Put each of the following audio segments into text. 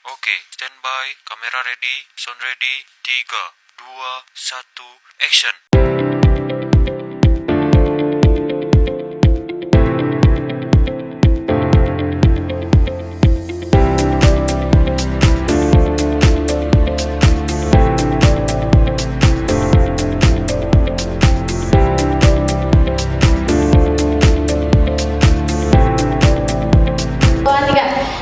Oke, standby, kamera ready, sound ready, 3, 2, 1, action.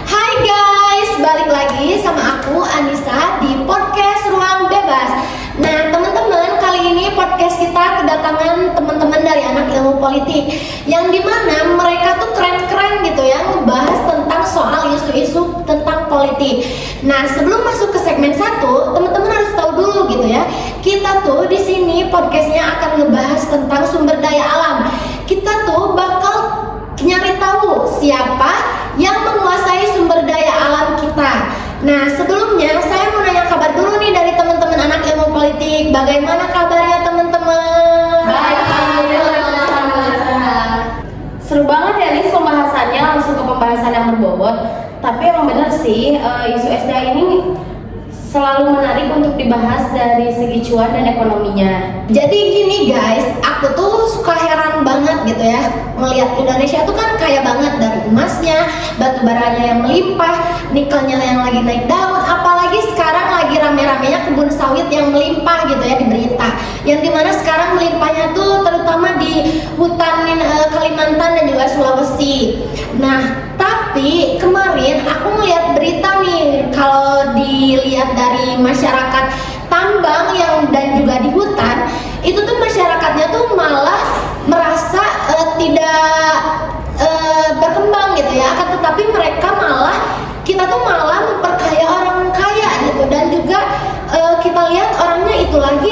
Hai guys, balik lagi sama aku Anissa di podcast Ruang Bebas. Nah teman-teman, kali ini podcast kita kedatangan teman-teman dari anak ilmu politik, yang dimana mereka tuh keren-keren gitu ya, ngebahas tentang soal isu-isu tentang politik. Nah sebelum masuk ke segmen 1, teman-teman harus tahu dulu gitu ya, kita tuh di sini podcastnya akan ngebahas tentang sumber daya alam. Kita tuh bakal nyari tahu siapa yang menguasai sumber daya alam kita. Nah sebelumnya saya mau nanya kabar dulu nih dari teman-teman anak ilmu politik. Bagaimana kabarnya teman-teman? Baik, alhamdulillah. Seru banget ya Nis pembahasannya, langsung ke pembahasan yang berbobot. Tapi emang bener sih, isu SDA ini selalu menarik untuk dibahas dari segi cuan dan ekonominya. Jadi gini guys, aku tuh suka heran banget gitu ya, melihat Indonesia tuh kan kaya banget, dari emasnya, batu baranya yang melimpah, nikelnya yang lagi naik daun, apalagi sekarang lagi rame-ramenya kebun sawit yang melimpah gitu ya di berita. Yang dimana sekarang melimpahnya tuh terutama di hutan Kalimantan dan juga Sulawesi. Nah tapi kemarin aku ngeliat berita nih, kalau dilihat dari masyarakat tambang yang dan juga di hutan, itu tuh masyarakatnya tuh malah merasa tidak berkembang gitu ya, akan tetapi kita tuh malah memperkaya orang kaya gitu, dan juga kita lihat orangnya itu lagi.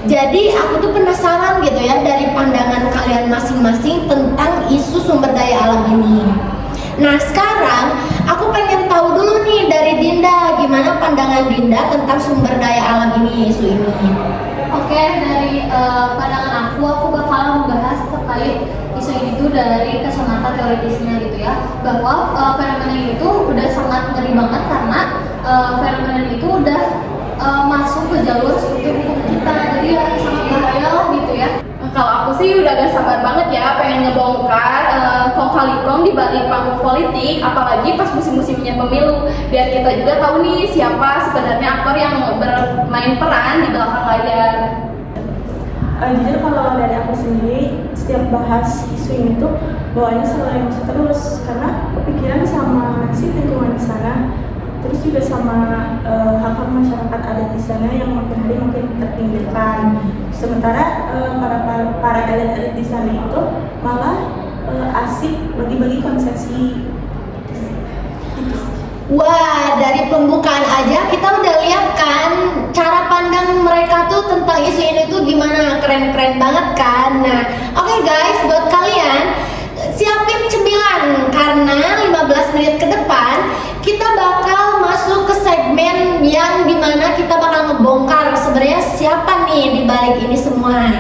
Jadi aku tuh penasaran gitu ya, dari pandangan kalian masing-masing tentang isu sumber daya alam ini. Nah sekarang aku pengen tahu dulu nih dari Dinda, gimana pandangan Dinda tentang sumber daya alam ini, isu ini. Oke, dari pandangan aku bakal membahas terkait isu ini tuh dari kacamata teoritisnya gitu ya, bahwa fenomena ini tuh udah sangat ngeri banget karena fenomena itu udah masuk ke jalur struktur hukum kita, jadi ya sangat bahaya lah gitu ya. Kalau aku sih udah gak sabar banget ya, pengen ngebongkar kong kali kong di balik panggung politik, apalagi pas musim-musimnya pemilu, biar kita juga tahu nih siapa sebenarnya aktor yang bermain peran di belakang layar. Jujur kalau dari aku sendiri, setiap bahas isu ini tuh bawaannya selalu emosi terus, karena kepikiran sama nasib lingkungan di sana, terus juga sama hak-hak masyarakat adat di sana yang makin hari makin terpinggirkan. Sementara para elit-elit di sana itu malah asik bagi-bagi konsesi. Wah, dari pembukaan aja kita udah lihat kan cara pandang mereka tuh tentang isu ini tuh gimana, keren-keren banget kan. Nah, oke guys, buat kalian siapin cemilan, karena 15 menit ke depan kita bakal masuk ke segmen yang dimana kita bakal ngebongkar sebenarnya siapa nih di balik ini semua.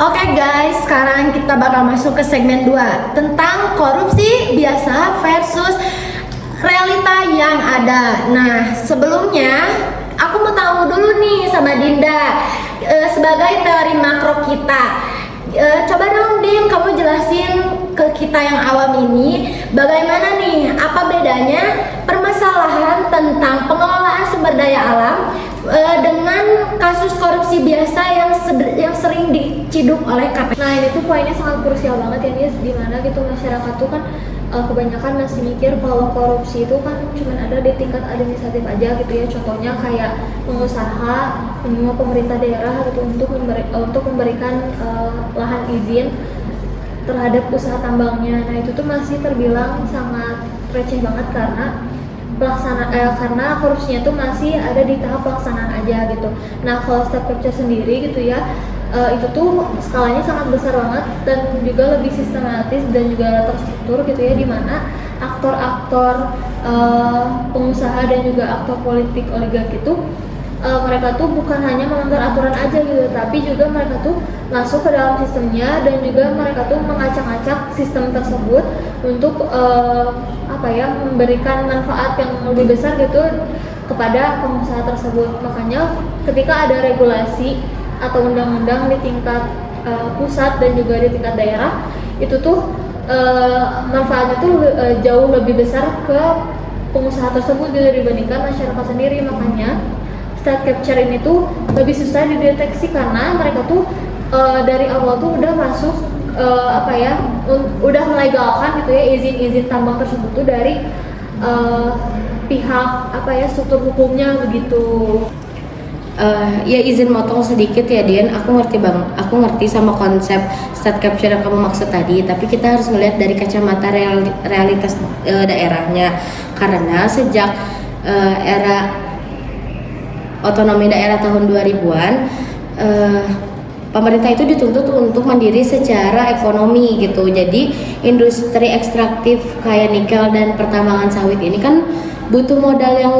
Oke guys, sekarang kita bakal masuk ke segmen 2 tentang korupsi biasa versus realita yang ada. Nah, sebelumnya aku mau tahu dulu nih sama Dinda, sebagai teori makro kita, coba dong Din, kamu jelasin ke kita yang awam ini, bagaimana nih, apa bedanya permasalahan tentang pengelolaan sumber daya alam dengan kasus korupsi biasa yang sering diciduk oleh KPK. Nah ini tuh poinnya sangat krusial banget ya Nis, dimana gitu masyarakat tuh kan kebanyakan masih mikir kalau korupsi itu kan cuma ada di tingkat administratif aja gitu ya. Contohnya kayak pengusaha menyuap pemerintah daerah gitu untuk memberikan lahan izin terhadap usaha tambangnya. Nah itu tuh masih terbilang sangat receh banget karena korupsinya tuh masih ada di tahap pelaksanaan aja gitu. Nah kalau step capture sendiri gitu ya, itu tuh skalanya sangat besar banget dan juga lebih sistematis dan juga terstruktur gitu ya, dimana aktor-aktor pengusaha dan juga aktor politik oligarki itu mereka tuh bukan hanya melanggar aturan aja gitu, tapi juga mereka tuh masuk ke dalam sistemnya dan juga mereka tuh mengacak-acak sistem tersebut untuk memberikan manfaat yang lebih besar gitu kepada pengusaha tersebut. Makanya ketika ada regulasi atau undang-undang di tingkat pusat dan juga di tingkat daerah, itu tuh manfaatnya tuh jauh lebih besar ke pengusaha tersebut dibandingkan masyarakat sendiri. Makanya state capture ini tuh lebih susah dideteksi karena mereka tuh dari awal tuh udah masuk udah melegalkan gitu ya izin-izin tambang tersebut tuh dari pihak struktur hukumnya begitu. Ya izin motong sedikit ya Dian, aku ngerti sama konsep state capture yang kamu maksud tadi, tapi kita harus melihat dari kacamata realitas daerahnya, karena sejak era otonomi daerah tahun 2000-an pemerintah itu dituntut untuk mandiri secara ekonomi gitu. Jadi industri ekstraktif kayak nikel dan pertambangan sawit ini kan butuh modal yang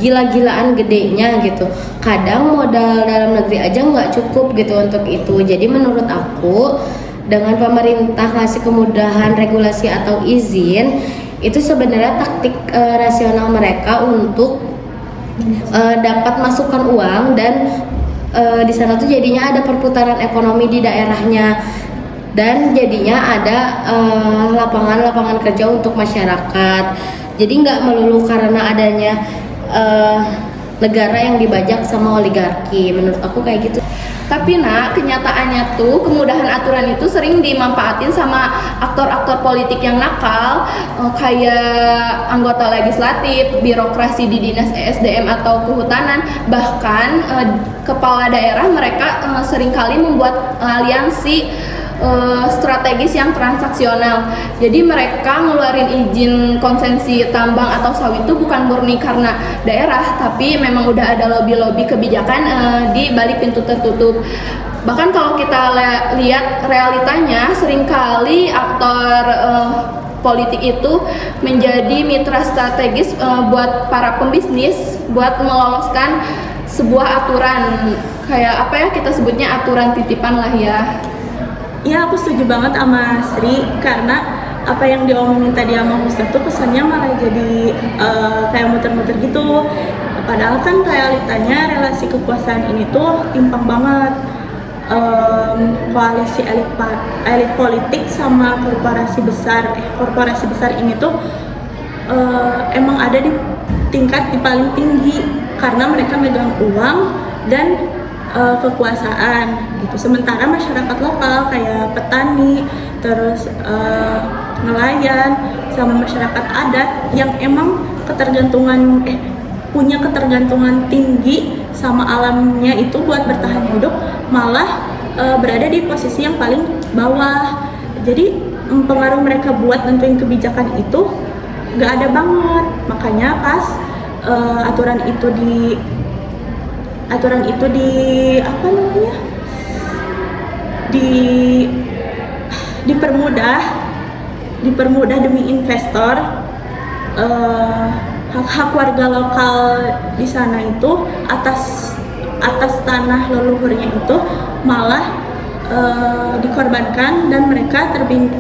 gila-gilaan gedenya gitu. Kadang modal dalam negeri aja nggak cukup gitu untuk itu. Jadi menurut aku dengan pemerintah ngasih kemudahan regulasi atau izin itu sebenarnya taktik rasional mereka untuk dapat masukkan uang dan di sana tuh jadinya ada perputaran ekonomi di daerahnya dan jadinya ada lapangan-lapangan kerja untuk masyarakat. Jadi nggak melulu karena adanya negara yang dibajak sama oligarki. Menurut aku kayak gitu. Tapi kenyataannya tuh kemudahan aturan itu sering dimanfaatin sama aktor-aktor politik yang nakal, kayak anggota legislatif, birokrasi di dinas ESDM atau kehutanan, bahkan kepala daerah mereka seringkali membuat aliansi strategis yang transaksional. Jadi mereka ngeluarin izin konsensi tambang atau sawit itu bukan murni karena daerah, tapi memang udah ada lobby-lobby kebijakan di balik pintu tertutup. Bahkan kalau kita lihat realitanya, seringkali aktor politik itu menjadi mitra strategis buat para pembisnis buat meloloskan sebuah aturan, kayak kita sebutnya aturan titipan lah ya. Ya, aku setuju banget sama Sri, karena apa yang diomongin tadi sama Ustaz tuh kesannya malah jadi kayak muter-muter gitu. Padahal kan realitanya relasi kekuasaan ini tuh timpang banget. Koalisi elit politik sama korporasi besar ini tuh emang ada di tingkat di paling tinggi karena mereka megang uang dan kekuasaan gitu. Sementara masyarakat lokal kayak petani, terus nelayan sama masyarakat adat yang emang punya ketergantungan tinggi sama alamnya itu buat bertahan hidup, malah berada di posisi yang paling bawah. Jadi pengaruh mereka buat nentuin kebijakan itu gak ada banget. Makanya pas aturan itu dipermudah demi investor, hak-hak warga lokal di sana itu atas tanah leluhurnya itu malah dikorbankan dan mereka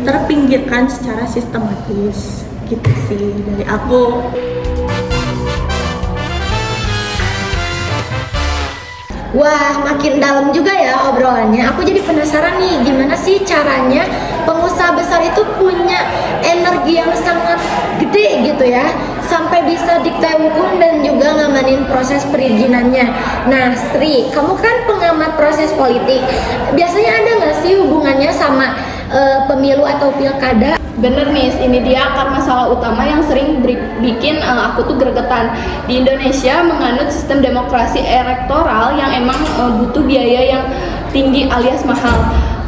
terpinggirkan secara sistematis. Gitu sih dari aku. Wah, makin dalam juga ya obrolannya. Aku jadi penasaran nih, gimana sih caranya pengusaha besar itu punya energi yang sangat gede gitu ya, sampai bisa diktemukan dan juga ngamanin proses perizinannya. Nah, Sri, kamu kan pengamat proses politik. Biasanya ada nggak sih hubungannya sama pemilu atau pilkada? Bener Miss, ini dia akar masalah utama yang sering bikin aku tuh gregetan. Di Indonesia menganut sistem demokrasi elektoral yang emang butuh biaya yang tinggi alias mahal.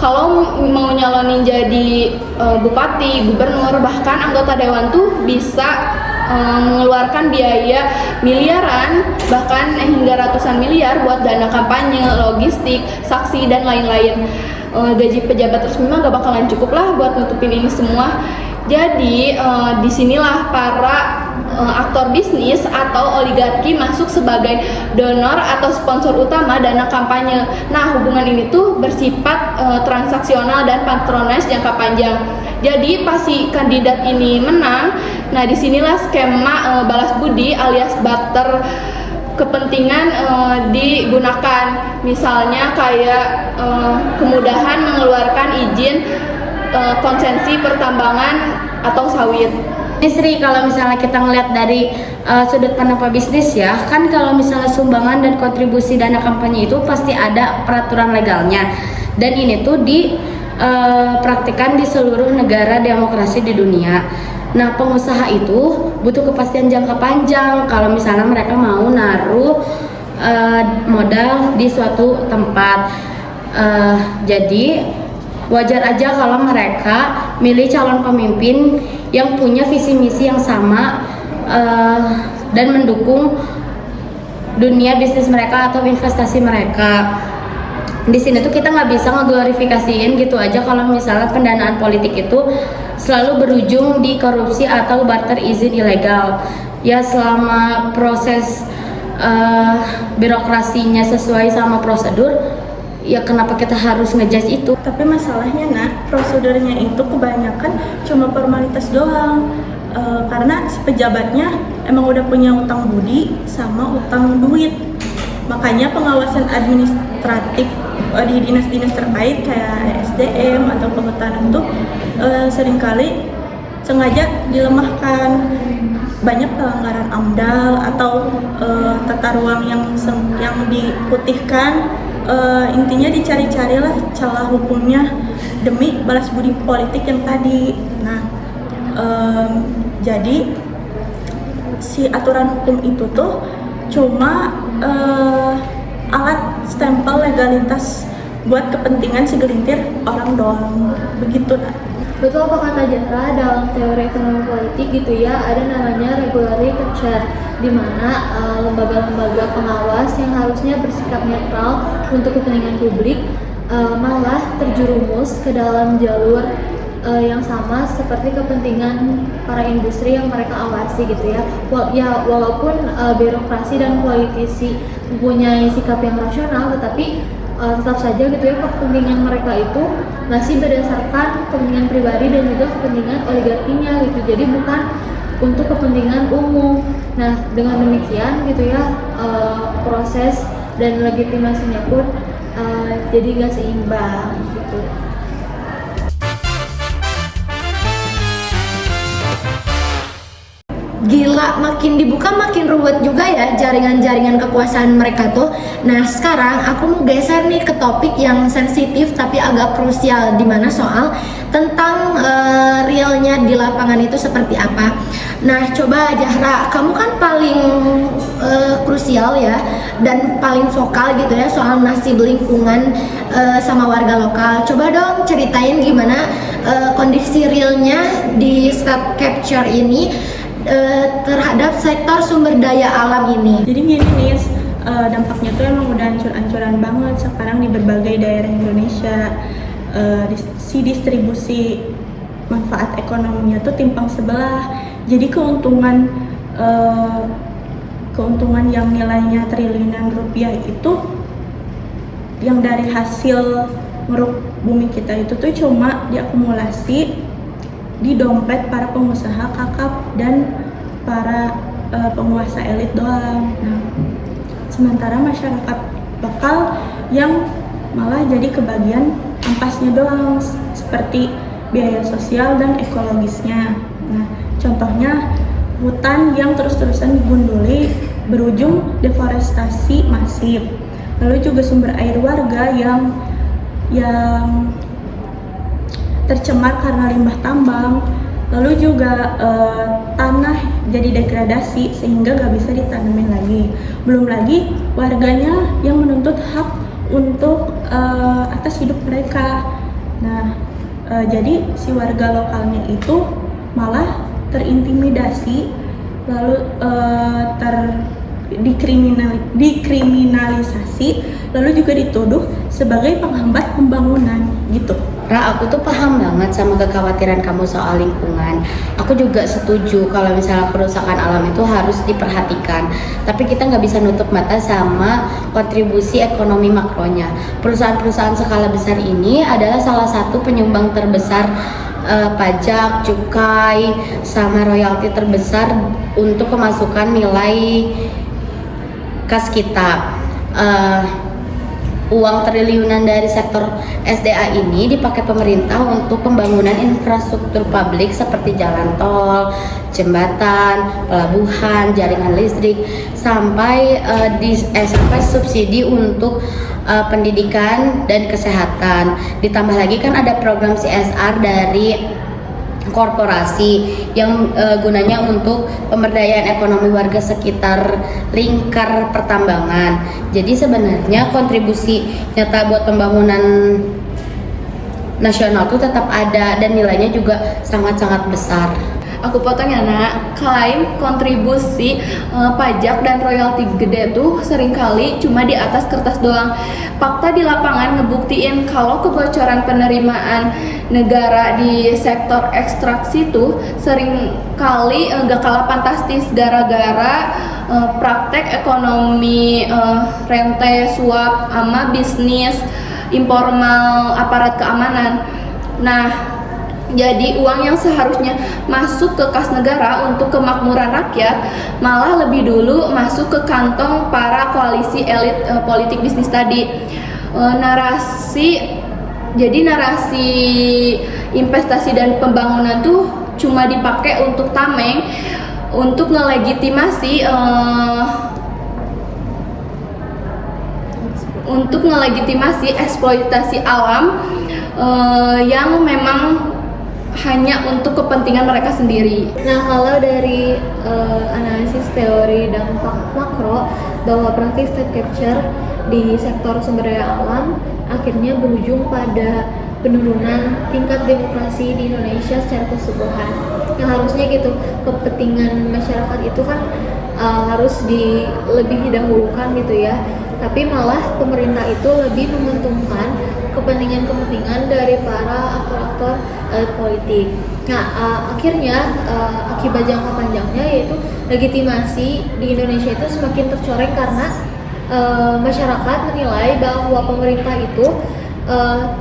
Kalau mau nyalonin jadi bupati, gubernur, bahkan anggota dewan tuh bisa mengeluarkan biaya miliaran, bahkan hingga ratusan miliar buat dana kampanye, logistik, saksi, dan lain-lain. Gaji pejabat resmi mah gak bakalan cukup lah buat nutupin ini semua. Jadi disinilah para aktor bisnis atau oligarki masuk sebagai donor atau sponsor utama dana kampanye. Nah, hubungan ini tuh bersifat transaksional dan patronase jangka panjang. Jadi pas si kandidat ini menang, nah disinilah skema balas budi alias barter kepentingan digunakan. Misalnya kayak kemudahan mengeluarkan izin konsesi pertambangan atau sawit. Sri, kalau misalnya kita ngeliat dari sudut pandang pebisnis ya, kan kalau misalnya sumbangan dan kontribusi dana kampanye itu pasti ada peraturan legalnya, dan ini tuh dipraktikkan di seluruh negara demokrasi di dunia. Nah, pengusaha itu butuh kepastian jangka panjang kalau misalnya mereka mau naruh modal di suatu tempat. Jadi wajar aja kalau mereka milih calon pemimpin yang punya visi misi yang sama dan mendukung dunia bisnis mereka atau investasi mereka. Di sini tuh kita nggak bisa ngeglorifikasiin gitu aja kalau misalnya pendanaan politik itu selalu berujung di korupsi atau barter izin ilegal. Ya selama proses birokrasinya sesuai sama prosedur, ya kenapa kita harus ngejudge itu? Tapi masalahnya prosedurnya itu kebanyakan cuma formalitas doang. Karena si pejabatnya emang udah punya utang budi sama utang duit. Makanya pengawasan administratif di dinas-dinas terkait kayak SDM atau kehutanan itu seringkali sengaja dilemahkan. Banyak pelanggaran AMDAL atau tata ruang yang diputihkan. Intinya dicari-carilah celah hukumnya demi balas budi politik yang tadi. Nah, jadi si aturan hukum itu tuh cuma alat stempel legalitas buat kepentingan segelintir orang doang, begitu. Betul apa kata Jahra, dalam teori ekonomi politik gitu ya, ada namanya regulatory capture, di mana lembaga-lembaga pengawas yang harusnya bersikap netral untuk kepentingan publik malah terjerumus ke dalam jalur yang sama seperti kepentingan para industri yang mereka awasi gitu ya. Walaupun birokrasi dan politisi mempunyai sikap yang rasional, tetapi tetap saja gitu ya, kepentingan mereka itu masih berdasarkan kepentingan pribadi dan juga kepentingan oligarkinya gitu. Jadi bukan untuk kepentingan umum. Nah, dengan demikian gitu ya, proses dan legitimasinya pun jadi nggak seimbang gitu. Gila, makin dibuka makin ruwet juga ya jaringan-jaringan kekuasaan mereka tuh. Nah, sekarang aku mau geser nih ke topik yang sensitif tapi agak krusial, dimana soal tentang realnya di lapangan itu seperti apa. Nah, coba Jahra, kamu kan paling krusial ya dan paling vokal gitu ya soal nasib lingkungan sama warga lokal. Coba dong ceritain gimana kondisi realnya di state capture ini terhadap sektor sumber daya alam ini. Jadi gini nih, dampaknya tuh emang udah ancur-ancuran banget sekarang di berbagai daerah Indonesia. Si distribusi manfaat ekonominya tuh timpang sebelah. Jadi keuntungan yang nilainya triliunan rupiah itu yang dari hasil ngeruk bumi kita itu tuh cuma diakumulasi di dompet para pengusaha kakap dan para penguasa elit doang. Nah, sementara masyarakat lokal yang malah jadi kebagian ampasnya doang, seperti biaya sosial dan ekologisnya. Nah, contohnya hutan yang terus-terusan digunduli berujung deforestasi masif. Lalu juga sumber air warga yang tercemar karena limbah tambang, lalu juga tanah jadi degradasi sehingga gak bisa ditanemin lagi. Belum lagi warganya yang menuntut hak untuk atas hidup mereka. Nah, jadi si warga lokalnya itu malah terintimidasi, lalu dikriminalisasi, lalu juga dituduh sebagai penghambat pembangunan gitu. Ra, aku tuh paham banget sama kekhawatiran kamu soal lingkungan. Aku juga setuju kalau misalnya kerusakan alam itu harus diperhatikan. Tapi kita nggak bisa nutup mata sama kontribusi ekonomi makronya. Perusahaan-perusahaan skala besar ini adalah salah satu penyumbang terbesar pajak, cukai, sama royalti terbesar untuk pemasukan nilai kas kita. Uang triliunan dari sektor SDA ini dipakai pemerintah untuk pembangunan infrastruktur publik seperti jalan tol, jembatan, pelabuhan, jaringan listrik, sampai sampai subsidi untuk pendidikan dan kesehatan. Ditambah lagi kan ada program CSR dari korporasi yang gunanya untuk pemberdayaan ekonomi warga sekitar lingkar pertambangan. Jadi sebenarnya kontribusi nyata buat pembangunan nasional itu tetap ada dan nilainya juga sangat-sangat besar. Aku potong ya nak, klaim kontribusi pajak dan royalti gede tuh seringkali cuma di atas kertas doang. Fakta di lapangan ngebuktiin kalau kebocoran penerimaan negara di sektor ekstraksi tuh seringkali gak kalah fantastis gara-gara praktek ekonomi rente suap sama bisnis informal aparat keamanan. Nah, jadi uang yang seharusnya masuk ke kas negara untuk kemakmuran rakyat malah lebih dulu masuk ke kantong para koalisi elit politik bisnis tadi. Jadi narasi investasi dan pembangunan tuh cuma dipakai untuk tameng, untuk ngelegitimasi eksploitasi alam yang memang hanya untuk kepentingan mereka sendiri. Nah, kalau dari analisis teori dampak makro bahwa praktik state capture di sektor sumber daya alam akhirnya berujung pada penurunan tingkat demokrasi di Indonesia secara keseluruhan. Yang harusnya gitu, kepentingan masyarakat itu kan harus lebih didahulukan gitu ya. Tapi malah pemerintah itu lebih menguntungkan kepentingan-kepentingan dari para aktor-aktor politik. Nah, akhirnya akibat jangka panjangnya yaitu legitimasi di Indonesia itu semakin tercoreng karena masyarakat menilai bahwa pemerintah itu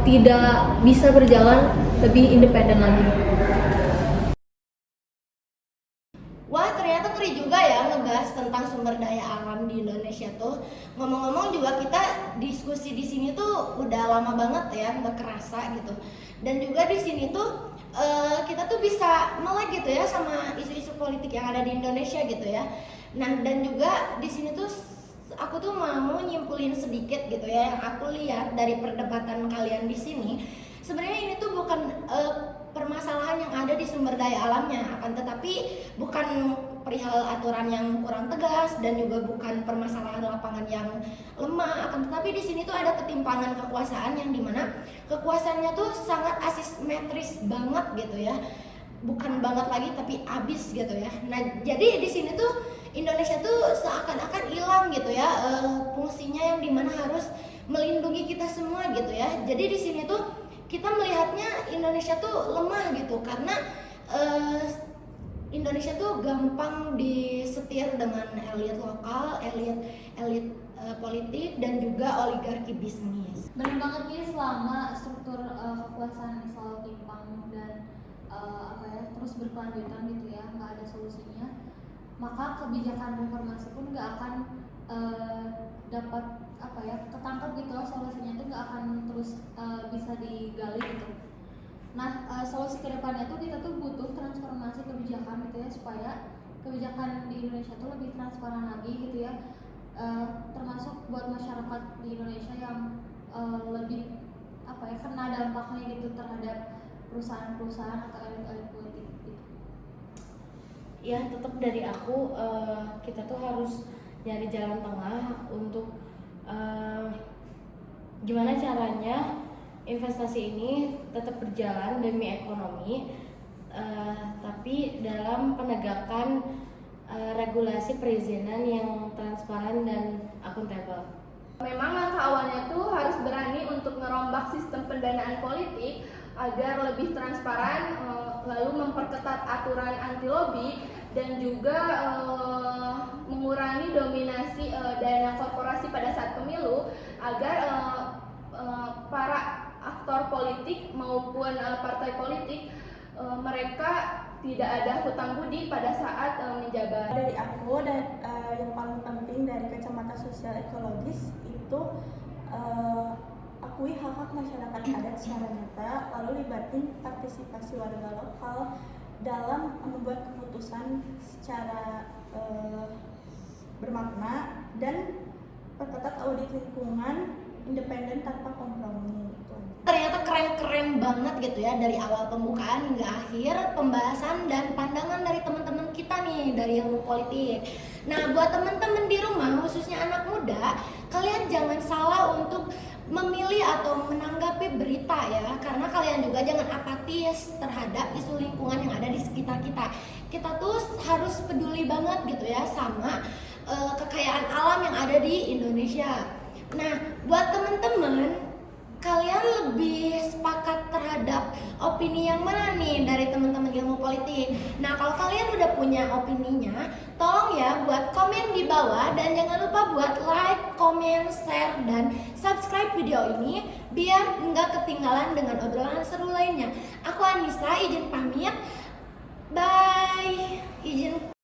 tidak bisa berjalan lebih independen lagi. Wah, ternyata ngeri juga ya ngebahas tentang sumber daya alam di Indonesia tuh. Ngomong-ngomong juga kita diskusi di sini tuh udah lama banget ya, nggak kerasa gitu. Dan juga di sini tuh kita tuh bisa melek gitu ya sama isu-isu politik yang ada di Indonesia gitu ya. Nah, dan juga di sini tuh aku tuh mau nyimpulin sedikit gitu ya yang aku lihat dari perdebatan kalian di sini. Sebenarnya ini tuh bukan permasalahan yang ada di sumber daya alamnya, akan tetapi bukan perihal aturan yang kurang tegas dan juga bukan permasalahan lapangan yang lemah, akan tetapi di sini tuh ada ketimpangan kekuasaan yang dimana kekuasaannya tuh sangat asimetris banget gitu ya, bukan banget lagi tapi abis gitu ya. Nah, jadi di sini tuh Indonesia tuh seakan-akan hilang gitu ya fungsinya yang dimana harus melindungi kita semua gitu ya. Jadi di sini tuh kita melihatnya Indonesia tuh lemah gitu karena Indonesia tuh gampang disetir dengan elit lokal, elit politik dan juga oligarki bisnis. Benar banget nih, selama struktur kekuasaan selalu timpang dan terus berkelanjutan gitu ya, nggak ada solusinya, maka kebijakan reformasi pun nggak akan dapat ketangkap gitu loh, solusinya itu nggak akan terus bisa digali gitu. Nah, solusi kedepannya tuh kita tuh butuh transformasi kebijakan gitu ya, supaya kebijakan di Indonesia tuh lebih transparan lagi gitu ya, termasuk buat masyarakat di Indonesia yang lebih kena dampaknya gitu terhadap perusahaan-perusahaan atau elit-elit politik gitu. Ya, tetap dari aku kita tuh harus nyari jalan tengah untuk gimana caranya investasi ini tetap berjalan demi ekonomi, tapi dalam penegakan regulasi perizinan yang transparan dan akuntabel. Memang langkah awalnya tuh harus berani untuk merombak sistem pendanaan politik agar lebih transparan, lalu memperketat aturan anti lobby dan juga mengurangi dominasi dana korporasi pada saat pemilu agar para aktor politik maupun partai politik mereka tidak ada hutang budi pada saat menjabat. Dari aku dan yang paling penting dari kacamata sosial ekologis itu akui hak-hak masyarakat adat secara nyata, lalu libatin partisipasi warga lokal dalam membuat keputusan secara bermakna dan perketat audit lingkungan independen tanpa kompromi. Ternyata keren-keren banget gitu ya, dari awal pembukaan hingga akhir pembahasan dan pandangan dari teman-teman kita nih dari ilmu politik. Nah, buat teman-teman di rumah khususnya anak muda, kalian jangan salah untuk memilih atau menanggapi berita ya, karena kalian juga jangan apatis terhadap isu lingkungan yang ada di sekitar kita. Kita tuh harus peduli banget gitu ya sama kekayaan alam yang ada di Indonesia. Nah, buat teman-teman, kalian lebih sepakat terhadap opini yang mana nih dari teman-teman ilmu politik? Nah, kalau kalian udah punya opininya, tolong ya buat komen di bawah dan jangan lupa buat like, komen, share, dan subscribe video ini biar nggak ketinggalan dengan obrolan seru lainnya. Aku Anissa, izin pamit. Bye. Izin